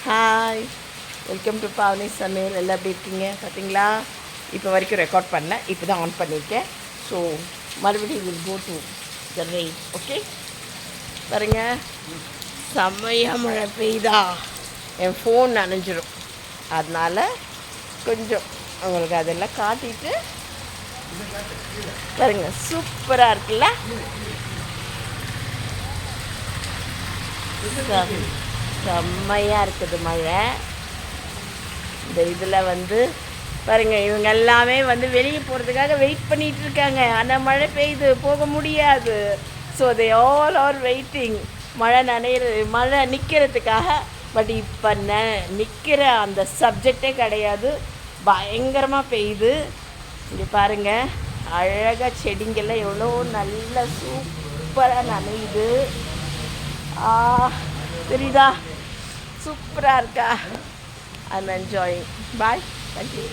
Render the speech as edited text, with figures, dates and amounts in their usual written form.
Hi, welcome to Pavani சமையல். எல்லாம் எப்படி இருக்கீங்க? பார்த்தீங்களா, இப்போ வரைக்கும் ரெக்கார்ட் பண்ணல, இப்போ தான் ஆன் பண்ணியிருக்கேன். ஸோ மறுபடியும் will go to the rain. Okay, பாருங்க, செம்மையாக மழை பெய்தா, என் ஃபோன் நனைஞ்சிரும். அதனால் கொஞ்சம் உங்களுக்கு அதெல்லாம் காட்டிட்டு பாருங்க, சூப்பராக இருக்குல்ல. செம்மையாக இருக்குது மழை. இந்த இதில் வந்து பாருங்கள், இவங்க எல்லாமே வந்து வெளியே போகிறதுக்காக வெயிட் பண்ணிகிட்டு இருக்காங்க. ஆனால் மழை பெய்யுது, போக முடியாது. So they all are waiting, மழை நிற்கிறதுக்காக. பட் இப்போ நிற்கிற அந்த சப்ஜெக்டே கிடையாது, பயங்கரமாக பெய்யுது. இங்கே பாருங்கள், அழகாக செடிங்கெல்லாம் எவ்வளோ நல்ல சூப்பராக நனையுது. தெரியுதா, சூப்பராக இருக்கா? I'm enjoying. Bye, thank you.